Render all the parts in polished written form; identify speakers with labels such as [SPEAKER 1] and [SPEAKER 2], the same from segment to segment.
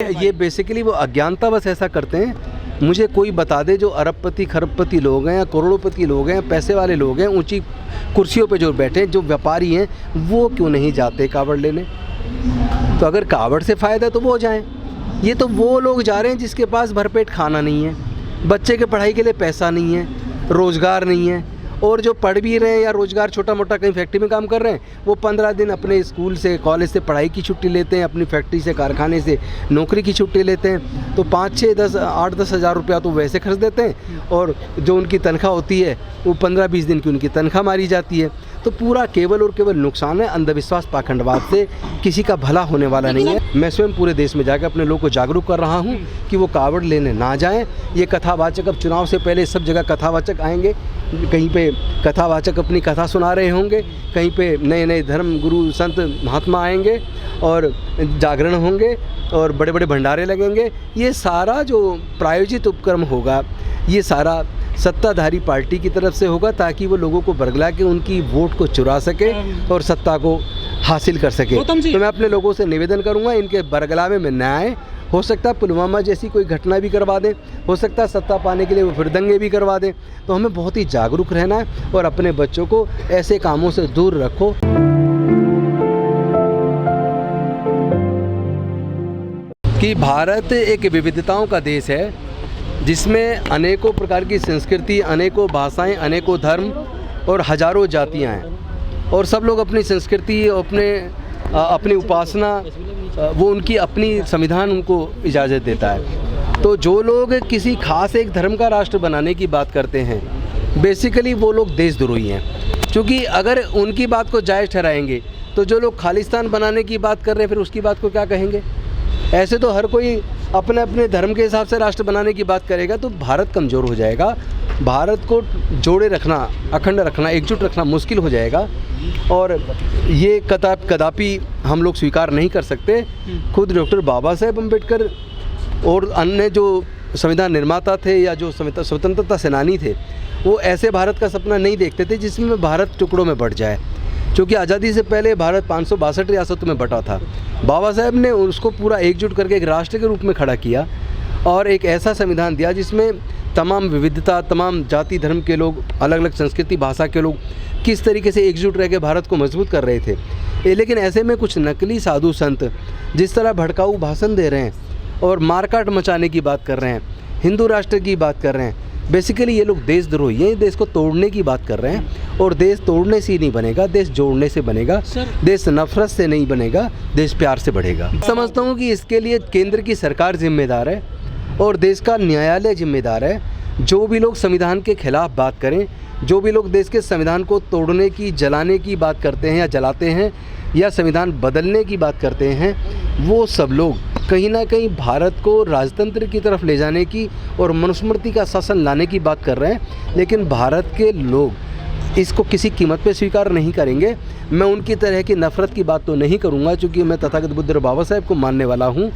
[SPEAKER 1] ये बेसिकली वो अज्ञानता बस ऐसा करते हैं। मुझे कोई बता दे जो अरबपति खरबपति लोग हैं या करोड़पति लोग हैं, पैसे वाले लोग हैं, ऊंची कुर्सियों पे जो बैठे जो व्यापारी हैं, वो क्यों नहीं जाते कावड़ लेने? तो अगर कावड़ से फ़ायदा है तो वो जाएं। ये तो वो लोग जा रहे हैं जिसके पास भरपेट खाना नहीं है, बच्चे के पढ़ाई के लिए पैसा नहीं है, रोज़गार नहीं है, और जो पढ़ भी रहे हैं या रोज़गार छोटा मोटा कहीं फैक्ट्री में काम कर रहे हैं, वो 15 दिन अपने स्कूल से कॉलेज से पढ़ाई की छुट्टी लेते हैं, अपनी फैक्ट्री से कारखाने से नौकरी की छुट्टी लेते हैं, तो 5-6-10-8-10 हज़ार रुपया तो वैसे खर्च देते हैं, और जो उनकी तनख्वाह होती है वो 15-20 दिन की उनकी तनख्वाह मारी जाती है। तो पूरा केवल और केवल नुकसान है। अंधविश्वास पाखंडवाद से किसी का भला होने वाला नहीं है। मैं स्वयं पूरे देश में जाकर अपने लोगों को जागरूक कर रहा हूँ कि वो कावड़ लेने ना जाएं। ये कथावाचक अब चुनाव से पहले सब जगह कथावाचक आएंगे, कहीं पे कथावाचक अपनी कथा सुना रहे होंगे, कहीं पे नए नए धर्म गुरु संत महात्मा आएंगे और जागरण होंगे और बड़े बड़े भंडारे लगेंगे। ये सारा जो प्रायोजित उपक्रम होगा, ये सारा सत्ताधारी पार्टी की तरफ से होगा, ताकि वो लोगों को बरगला के उनकी वोट को चुरा सके और सत्ता को हासिल कर सके। तो मैं अपने लोगों से निवेदन करूंगा, इनके बरगलावे में न आए। हो सकता है पुलवामा जैसी कोई घटना भी करवा दें, हो सकता है सत्ता पाने के लिए वो फिर दंगे भी करवा दें। तो हमें बहुत ही जागरूक रहना है और अपने बच्चों को ऐसे कामों से दूर रखो। कि भारत एक विविधताओं का देश है, जिसमें अनेकों प्रकार की संस्कृति, अनेकों भाषाएं, अनेकों धर्म और हजारों जातियां हैं, और सब लोग अपनी संस्कृति, अपनी उपासना, वो उनकी अपनी संविधान उनको इजाज़त देता है। तो जो लोग किसी खास एक धर्म का राष्ट्र बनाने की बात करते हैं, बेसिकली वो लोग देशद्रोही हैं। क्योंकि अगर उनकी बात को जायज़ ठहराएंगे तो जो लोग खालिस्तान बनाने की बात कर रहे हैं, फिर उसकी बात को क्या कहेंगे? ऐसे तो हर कोई अपने अपने धर्म के हिसाब से राष्ट्र बनाने की बात करेगा, तो भारत कमज़ोर हो जाएगा। भारत को जोड़े रखना, अखंड रखना, एकजुट रखना मुश्किल हो जाएगा, और ये कदापि हम लोग स्वीकार नहीं कर सकते। खुद डॉक्टर बाबा साहेब अम्बेडकर और अन्य जो संविधान निर्माता थे या जो स्वतंत्रता सेनानी थे, वो ऐसे भारत का सपना नहीं देखते थे जिसमें भारत टुकड़ों में बँट जाए। क्योंकि आज़ादी से पहले भारत 562 रियासतों में बटा था। बाबा साहेब ने उसको पूरा एकजुट करके एक राष्ट्र के रूप में खड़ा किया और एक ऐसा संविधान दिया जिसमें तमाम विविधता, तमाम जाति धर्म के लोग, अलग अलग संस्कृति भाषा के लोग किस तरीके से एकजुट रह के भारत को मजबूत कर रहे थे। लेकिन ऐसे में कुछ नकली साधु संत जिस तरह भड़काऊ भाषण दे रहे हैं और मारकाट मचाने की बात कर रहे हैं, हिंदू राष्ट्र की बात कर रहे हैं, बेसिकली ये लोग देशद्रोही हैं। देश को तोड़ने की बात कर रहे हैं, और देश तोड़ने से ही नहीं बनेगा, देश जोड़ने से बनेगा। देश नफरत से नहीं बनेगा, देश प्यार से बढ़ेगा। समझता हूँ कि इसके लिए केंद्र की सरकार जिम्मेदार है और देश का न्यायालय जिम्मेदार है। जो भी लोग संविधान के खिलाफ बात करें, जो भी लोग देश के संविधान को तोड़ने की, जलाने की बात करते हैं या जलाते हैं, या संविधान बदलने की बात करते हैं, वो सब लोग कहीं ना कहीं भारत को राजतंत्र की तरफ ले जाने की और मनुस्मृति का शासन लाने की बात कर रहे हैं। लेकिन भारत के लोग इसको किसी कीमत पे स्वीकार नहीं करेंगे। मैं उनकी तरह की नफ़रत की बात तो नहीं करूंगा, क्योंकि मैं तथागत बुद्ध और बाबा साहेब को मानने वाला हूं।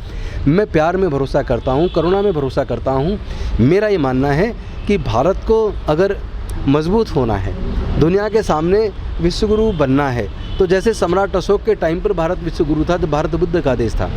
[SPEAKER 1] मैं प्यार में भरोसा करता हूं, करुणा में भरोसा करता हूं। मेरा ये मानना है कि भारत को अगर मजबूत होना है, दुनिया के सामने विश्वगुरु बनना है, तो जैसे सम्राट अशोक के टाइम पर भारत विश्वगुरु था, तो भारत बुद्ध का देश था,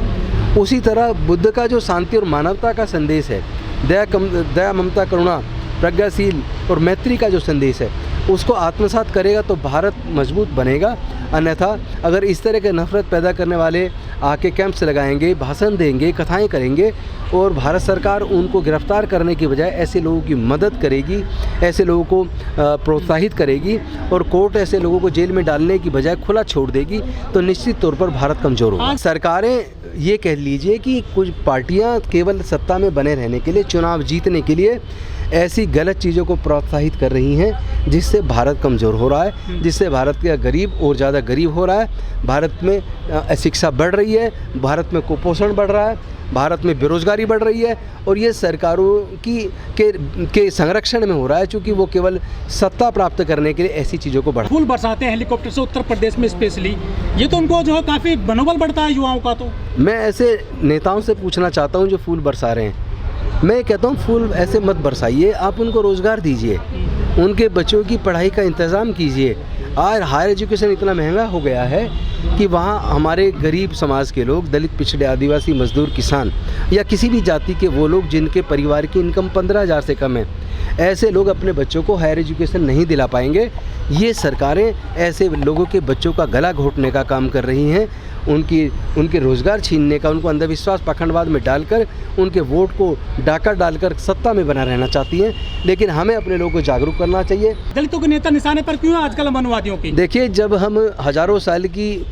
[SPEAKER 1] उसी तरह बुद्ध का जो शांति और मानवता का संदेश है, दया ममता करुणा प्रज्ञाशील और मैत्री का जो संदेश है, उसको आत्मसात करेगा तो भारत मजबूत बनेगा। अन्यथा अगर इस तरह के नफ़रत पैदा करने वाले आके कैंप्स लगाएंगे, भाषण देंगे, कथाएं करेंगे, और भारत सरकार उनको गिरफ्तार करने की बजाय ऐसे लोगों की मदद करेगी, ऐसे लोगों को प्रोत्साहित करेगी, और कोर्ट ऐसे लोगों को जेल में डालने की बजाय खुला छोड़ देगी, तो निश्चित तौर पर भारत कमज़ोर होगा। सरकारें, ये कह लीजिए कि कुछ पार्टियां केवल सत्ता में बने रहने के लिए, चुनाव जीतने के लिए ऐसी गलत चीज़ों को प्रोत्साहित कर रही हैं, जिससे भारत कमज़ोर हो रहा है, जिससे भारत का गरीब और ज़्यादा गरीब हो रहा है, भारत में अशिक्षा बढ़ रही है, भारत में कुपोषण बढ़ रहा है, भारत में बेरोजगारी बढ़ रही है, और ये सरकारों के संरक्षण में हो रहा है, क्योंकि वो केवल सत्ता प्राप्त करने के लिए ऐसी चीज़ों को बढ़ा।
[SPEAKER 2] फूल बरसाते हैं हेलीकॉप्टर से उत्तर प्रदेश में स्पेशली, ये तो उनको जो है काफ़ी मनोबल बढ़ता है युवाओं का। तो
[SPEAKER 1] मैं ऐसे नेताओं से पूछना चाहता हूँ जो फूल बरसा रहे हैं, मैं कहता हूँ फूल ऐसे मत बरसाइए, आप उनको रोज़गार दीजिए, उनके बच्चों की पढ़ाई का इंतज़ाम कीजिए। आज हायर एजुकेशन इतना महंगा हो गया है कि वहाँ हमारे गरीब समाज के लोग, दलित, पिछड़े, आदिवासी, मजदूर, किसान या किसी भी जाति के वो लोग जिनके परिवार की इनकम 15,000 से कम है, ऐसे लोग अपने बच्चों को हायर एजुकेशन नहीं दिला पाएंगे। ये सरकारें ऐसे लोगों के बच्चों का गला घोटने का काम कर रही हैं, उनके रोज़गार छीनने का, उनको अंधविश्वास पखंडवाद में डालकर उनके वोट को डाका डालकर सत्ता में बना रहना चाहती हैं। लेकिन हमें अपने लोगों को जागरूक करना चाहिए।
[SPEAKER 2] दलितों के नेता निशाने पर क्यों आजकल मनुवादियों की?
[SPEAKER 1] देखिए, जब हम हज़ारों साल की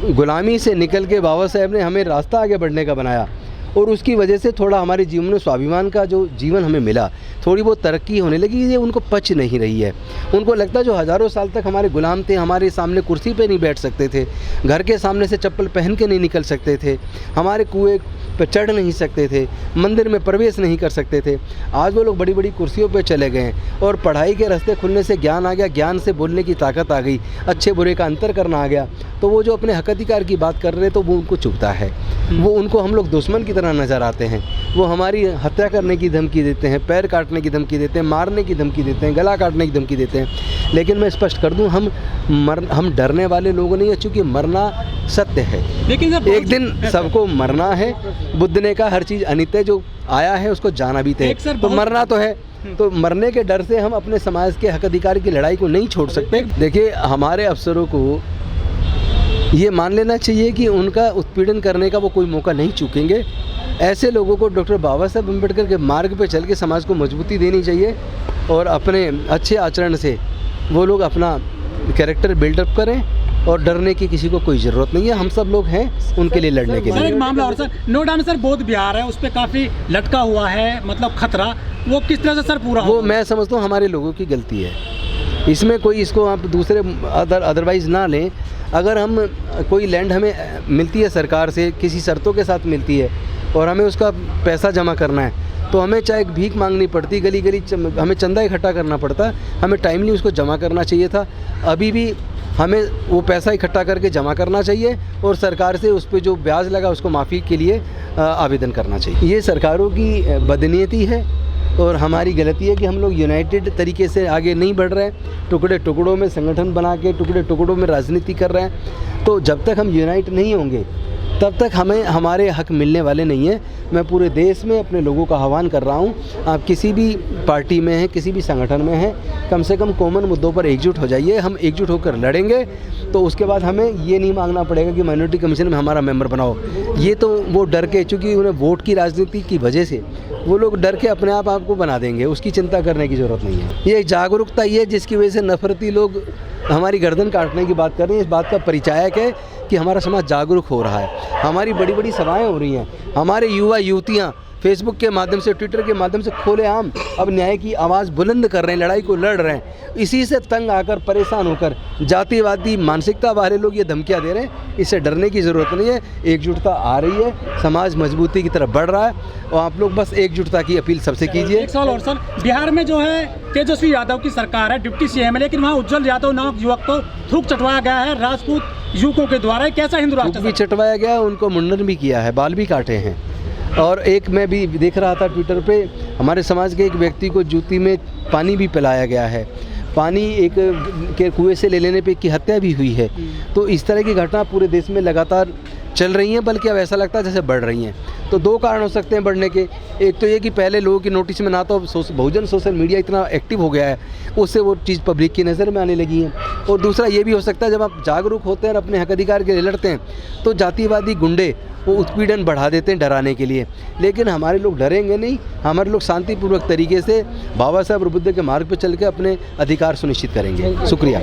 [SPEAKER 1] गुलामी से निकल के बाबा साहब ने हमें रास्ता आगे बढ़ने का बनाया और उसकी वजह से थोड़ा हमारे जीवन में स्वाभिमान का जो जीवन हमें मिला, थोड़ी बहुत तरक्की होने लगी, ये उनको पच नहीं रही है। उनको लगता है जो हज़ारों साल तक हमारे गुलाम थे, हमारे सामने कुर्सी पे नहीं बैठ सकते थे, घर के सामने से चप्पल पहन के नहीं निकल सकते थे, हमारे कुएं पर चढ़ नहीं सकते थे, मंदिर में प्रवेश नहीं कर सकते थे। आज वो लोग बड़ी बड़ी कुर्सियों पे चले गए हैं और पढ़ाई के रास्ते खुलने से ज्ञान आ गया, ज्ञान से बोलने की ताकत आ गई, अच्छे बुरे का अंतर करना आ गया। तो वो जो अपने हक अधिकार की बात कर रहे हैं तो वो उनको चुभता है, वो उनको हम लोग दुश्मन की तरह नज़र आते हैं। वो हमारी हत्या करने की धमकी देते हैं, पैर काटने की धमकी देते हैं, मारने की धमकी देते हैं, गला काटने की धमकी देते हैं। लेकिन मैं स्पष्ट कर दूं, हम डरने वाले लोग नहीं है, चूँकि मरना सत्य है।
[SPEAKER 2] लेकिन
[SPEAKER 1] एक दिन सबको मरना है। बुद्ध ने कहा हर चीज़ अनित्य, जो आया है उसको जाना भी थे, तो मरना तो है। तो मरने के डर से हम अपने समाज के हक अधिकार की लड़ाई को नहीं छोड़ सकते। देखिए, हमारे अफसरों को ये मान लेना चाहिए कि उनका उत्पीड़न करने का वो कोई मौका नहीं चूकेंगे। ऐसे लोगों को डॉक्टर बाबा साहब अम्बेडकर के मार्ग पे चल के समाज को मजबूती देनी चाहिए और अपने अच्छे आचरण से वो लोग अपना कैरेक्टर बिल्डअप करें और डरने की किसी को कोई ज़रूरत नहीं है। हम सब लोग हैं उनके लिए लड़ने के लिए।
[SPEAKER 2] एक मामला और सर, नोएडा में सर बौद्ध विहार है, उस पर काफ़ी लटका हुआ है, मतलब खतरा, वो किस तरह से सर पूरा
[SPEAKER 1] वो मैं समझता हूँ हमारे लोगों की गलती है। इसमें कोई इसको आप दूसरे अदरवाइज़ ना लें। अगर हम कोई लैंड हमें मिलती है सरकार से, किसी शर्तों के साथ मिलती है और हमें उसका पैसा जमा करना है, तो हमें चाहे भीख मांगनी पड़ती, गली गली हमें चंदा इकट्ठा करना पड़ता, हमें टाइमली उसको जमा करना चाहिए था। अभी भी हमें वो पैसा इकट्ठा करके जमा करना चाहिए और सरकार से उस पर जो ब्याज लगा उसको माफ़ी के लिए आवेदन करना चाहिए। ये सरकारों की बदनीयती है और हमारी गलती है कि हम लोग यूनाइटेड तरीके से आगे नहीं बढ़ रहे हैं। टुकड़े टुकड़ों में संगठन बना के टुकड़े टुकड़ों में राजनीति कर रहे हैं। तो जब तक हम यूनाइट नहीं होंगे तब तक हमें हमारे हक मिलने वाले नहीं हैं। मैं पूरे देश में अपने लोगों का आह्वान कर रहा हूँ, आप किसी भी पार्टी में हैं, किसी भी संगठन में हैं, कम से कम कॉमन मुद्दों पर एकजुट हो जाइए। हम एकजुट होकर लड़ेंगे तो उसके बाद हमें ये नहीं मांगना पड़ेगा कि माइनॉरिटी कमीशन में हमारा मेंबर बनाओ। ये तो वो डर के, चूँकि उन्हें वोट की राजनीति की वजह से वो लोग डर के अपने आप आपको बना देंगे, उसकी चिंता करने की ज़रूरत नहीं है। ये जागरूकता ये जिसकी वजह से नफरती लोग हमारी गर्दन काटने की बात कर रहे हैं, इस बात का परिचायक है कि हमारा समाज जागरूक हो रहा है। हमारी बड़ी बड़ी सभाएं हो रही हैं, हमारे युवा युवतियां फेसबुक के माध्यम से, ट्विटर के माध्यम से खुलेआम अब न्याय की आवाज़ बुलंद कर रहे हैं, लड़ाई को लड़ रहे हैं। इसी से तंग आकर, परेशान होकर जातिवादी मानसिकता वाले लोग ये धमकियां दे रहे हैं। इससे डरने की ज़रूरत नहीं है। एकजुटता आ रही है, समाज मजबूती की तरफ बढ़ रहा है और आप लोग बस एकजुटता की अपील सबसे कीजिए।
[SPEAKER 2] एक सवाल और सर, बिहार में जो है तेजस्वी यादव की सरकार है, डिप्टी सीएम है, लेकिन वहाँ उज्जवल यादव नामक युवक को थूक चटवाया गया है राजपूत युवकों के द्वारा। कैसा हिंदू राष्ट्र
[SPEAKER 1] भी चटवाया गया, उनको मुंडन भी किया है, बाल भी काटे हैं। और एक मैं भी देख रहा था ट्विटर पे, हमारे समाज के एक व्यक्ति को जूती में पानी भी पिलाया गया है। पानी एक के कुएं से ले लेने पे की हत्या भी हुई है। तो इस तरह की घटना पूरे देश में लगातार चल रही हैं, बल्कि अब ऐसा लगता है जैसे बढ़ रही हैं। तो दो कारण हो सकते हैं बढ़ने के। एक तो ये कि पहले लोगों की नोटिस में ना, तो बहुजन सोशल मीडिया इतना एक्टिव हो गया है, उससे वो चीज़ पब्लिक की नज़र में आने लगी है। और दूसरा ये भी हो सकता है, जब आप जागरूक होते हैं और अपने हक अधिकार के लिए लड़ते हैं तो जातिवादी गुंडे वो उत्पीड़न बढ़ा देते हैं डराने के लिए। लेकिन हमारे लोग डरेंगे नहीं, हमारे लोग शांतिपूर्वक तरीके से बाबा साहब और बुद्ध के मार्ग पर चल के अपने अधिकार सुनिश्चित करेंगे। शुक्रिया।